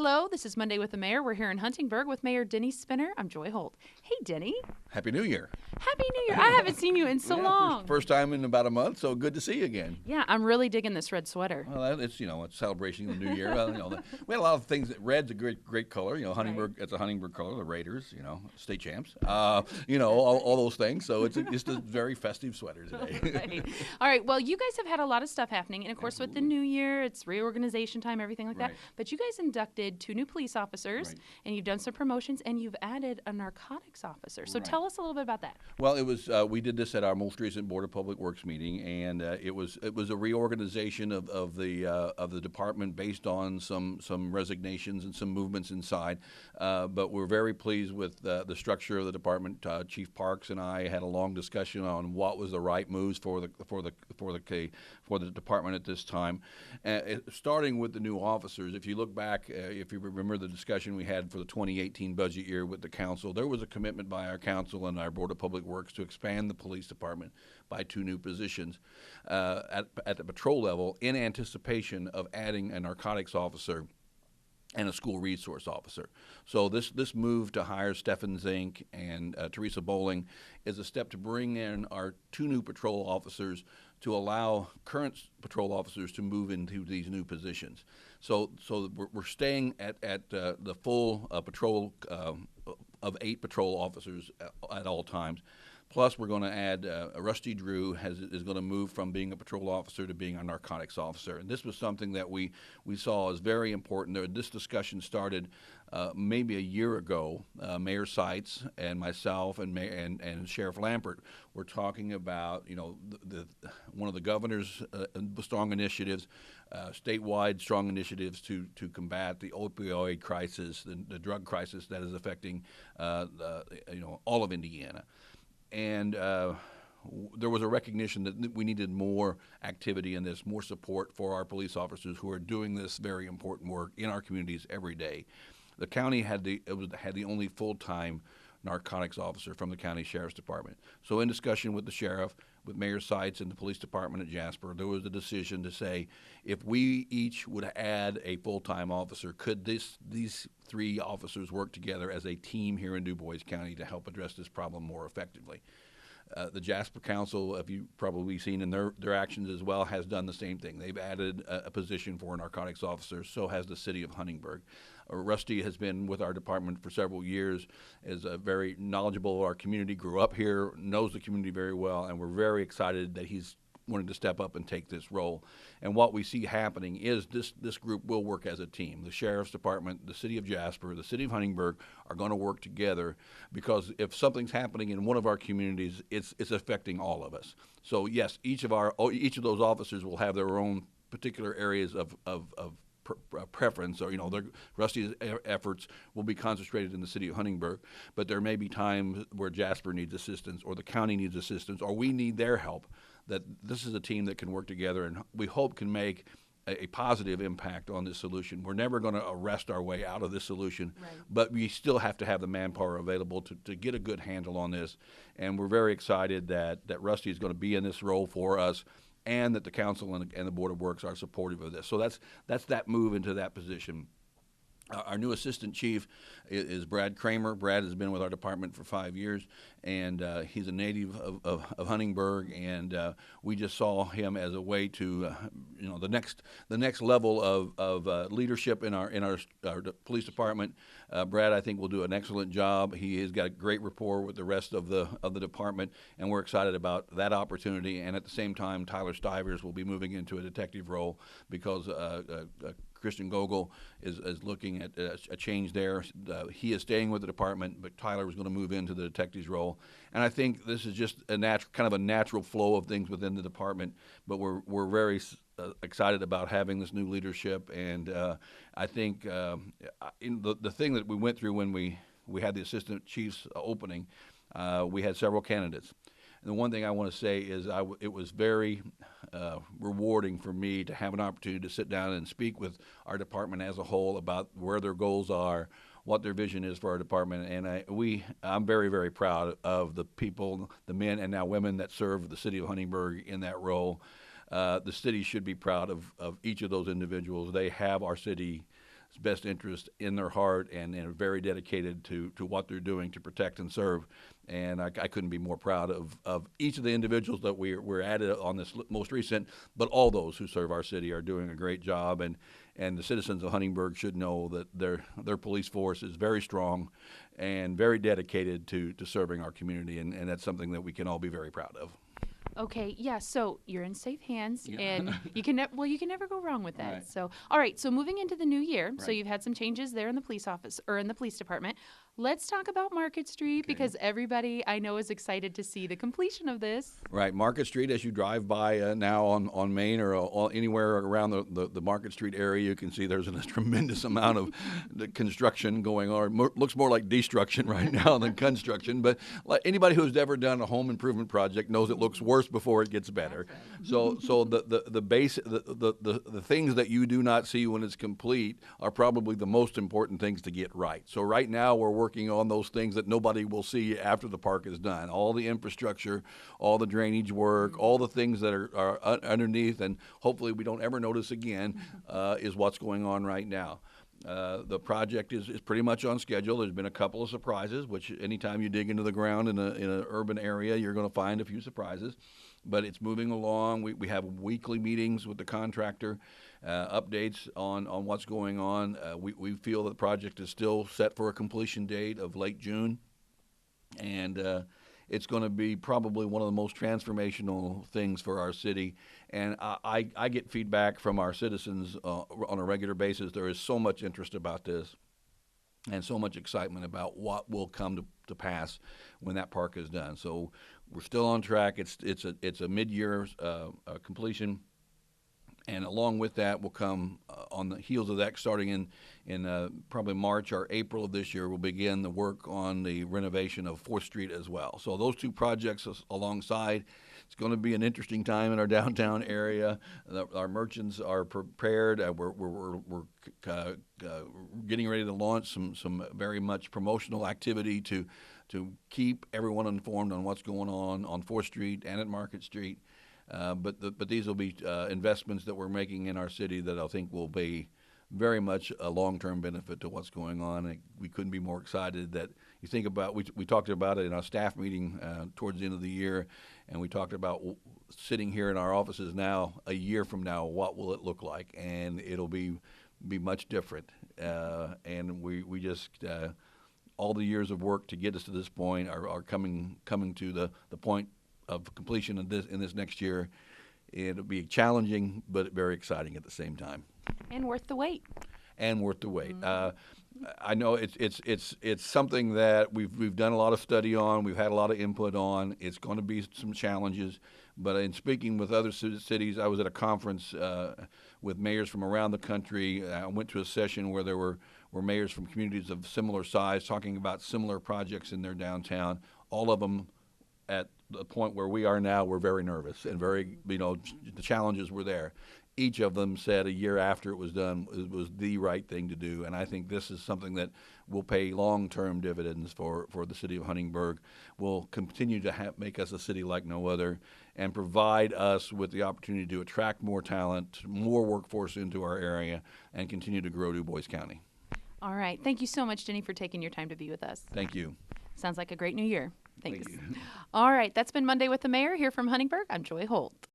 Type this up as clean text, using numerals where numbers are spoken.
Hello, this is Monday with the Mayor. We're here in Huntingburg with Mayor Denny Spinner. I'm Joy Holt. Hey, Denny. Happy New Year. Happy New Year. I haven't seen you in so long. First time in about a month, so good to see you again. Yeah, I'm really digging this red sweater. Well, it's, it's celebration of the New Year. Well, we had a lot of things. Red's a great color. Huntingburg, It's a Huntingburg color. The Raiders, state champs. All those things. So it's just a very festive sweater today. Right. All right. Well, you guys have had a lot of stuff happening. And, of course, with the New Year, it's reorganization time, everything like that. But you guys inducted 2 new police officers, and you've done some promotions, and you've added a narcotics officer. So tell us a little bit about that. Well, it was we did this at our most recent Board of Public Works meeting, and it was a reorganization of the department based on some resignations and some movements inside. But we're very pleased with the structure of the department. Chief Parks and I had a long discussion on what was the right moves for the department at this time. Starting with the new officers, if you look back, if you remember the discussion we had for the 2018 budget year with the council, there was a commitment by our council and our Board of Public Works to expand the police department by 2 new positions at the patrol level in anticipation of adding a narcotics officer and a school resource officer. So this move to hire Stephen Zink and Teresa Bowling is a step to bring in our 2 new patrol officers to allow current patrol officers to move into these new positions. So we're staying at the full patrol of 8 patrol officers at all times. Plus, we're going to add Rusty Drew is going to move from being a patrol officer to being a narcotics officer. And this was something that we saw as very important. This discussion started maybe a year ago. Mayor Seitz and myself and Sheriff Lampert were talking about, one of the governor's strong initiatives, statewide strong initiatives to combat the opioid crisis, the drug crisis that is affecting all of Indiana. And there was a recognition that we needed more activity in this, more support for our police officers who are doing this very important work in our communities every day. The county had the only full-time narcotics officer from the county sheriff's department. So in discussion with the sheriff, with Mayor Seitz and the police department at Jasper, there was a decision to say, if we each would add a full-time officer, could these 3 officers work together as a team here in Du Bois County to help address this problem more effectively? The Jasper Council, if you've probably seen in their actions as well, has done the same thing. They've added a position for a narcotics officer, so has the city of Huntingburg. Rusty has been with our department for several years, is very knowledgeable of our community, grew up here, knows the community very well, and we're very excited that he's wanted to step up and take this role. And what we see happening is this group will work as a team. The Sheriff's Department, the City of Jasper, the City of Huntingburg are going to work together, because if something's happening in one of our communities, it's affecting all of us. So yes, each of those officers will have their own particular areas of preference, or Rusty's efforts will be concentrated in the city of Huntingburg, but there may be times where Jasper needs assistance, or the county needs assistance, or we need their help. That this is a team that can work together, and we hope can make a positive impact on this solution. We're never going to arrest our way out of this solution, but we still have to have the manpower available to get a good handle on this. And we're very excited that Rusty is going to be in this role for us, and that the council and the Board of Works are supportive of this. So that's that move into that position. Our new assistant chief is Brad Kramer. Brad has been with our department for 5 years, and he's a native of Huntingburg, and we just saw him as a way to, the next level of leadership in our police department. Brad, I think, will do an excellent job. He has got a great rapport with the rest of the department, and we're excited about that opportunity. And at the same time, Tyler Stivers will be moving into a detective role, because Christian Gogol is looking at a change there. He is staying with the department, but Tyler was going to move into the detective's role. And I think this is just kind of a natural flow of things within the department. But we're very excited about having this new leadership. And I think in the thing that we went through when we had the assistant chief's opening, we had several candidates. And the one thing I want to say is it was very rewarding for me to have an opportunity to sit down and speak with our department as a whole about where their goals are, what their vision is for our department. And I'm very, very proud of the people, the men and now women that serve the city of Huntingburg in that role. The city should be proud of each of those individuals. They have our city best interest in their heart and are very dedicated to what they're doing to protect and serve. And I couldn't be more proud of each of the individuals that we're added on this most recent, but all those who serve our city are doing a great job. And the citizens of Huntingburg should know that their police force is very strong and very dedicated to serving our community, and that's something that we can all be very proud of. Okay, yeah, so you're in safe hands, Yeah. and you can never go wrong with that. Right. So, all right, so moving into the new year, so Right. you've had some changes there in the police office or in the police department. Let's talk about Market Street because everybody I know is excited to see the completion of this. Right, Market Street, as you drive by now on Main or anywhere around the Market Street area, you can see there's a tremendous amount of the construction going on. Looks more like destruction right now than construction, but like anybody who's ever done a home improvement project knows it looks worse before it gets better. So the things that you do not see when it's complete are probably the most important things to get right. So right now we're working on those things that nobody will see after the park is done. All the infrastructure, all the drainage work, all the things that are underneath, and hopefully we don't ever notice again, is what's going on right now. The project is pretty much on schedule. There's been a couple of surprises, which anytime you dig into the ground in an urban area, you're going to find a few surprises. But it's moving along. We have weekly meetings with the contractor, updates on what's going on. We feel that the project is still set for a completion date of late June, and it's going to be probably one of the most transformational things for our city. And I get feedback from our citizens on a regular basis. There is so much interest about this and so much excitement about what will come to pass when that park is done. So we're still on track. It's a mid-year completion. And along with that will come, on the heels of that, starting in probably March or April of this year, we'll begin the work on the renovation of 4th Street as well. So those two projects alongside, it's going to be an interesting time in our downtown area. Our merchants are prepared. We're getting ready to launch some very much promotional activity to keep everyone informed on what's going on 4th Street and at Market Street. But these will be investments that we're making in our city that I think will be very much a long-term benefit to what's going on. And we couldn't be more excited that you think about, we talked about it in our staff meeting towards the end of the year, and we talked about sitting here in our offices now, a year from now, what will it look like? And it'll be much different. And we just, all the years of work to get us to this point are coming to the point of completion in this next year. It'll be challenging, but very exciting at the same time. And worth the wait. And worth the wait. I know it's something that we've done a lot of study on. We've had a lot of input on. It's going to be some challenges, but in speaking with other cities, I was at a conference with mayors from around the country. I went to a session where there were mayors from communities of similar size talking about similar projects in their downtown. All of them at the point where we are now, we're very nervous and very, the challenges were there. Each of them said a year after it was done, it was the right thing to do. And I think this is something that will pay long-term dividends for the city of Huntingburg, will continue to make us a city like no other, and provide us with the opportunity to attract more talent, more workforce into our area, and continue to grow Du Bois County. All right. Thank you so much, Denny, for taking your time to be with us. Thank you. Sounds like a great new year. Thanks. Thank you. All right. That's been Monday with the Mayor here from Huntingburg. I'm Joy Holt.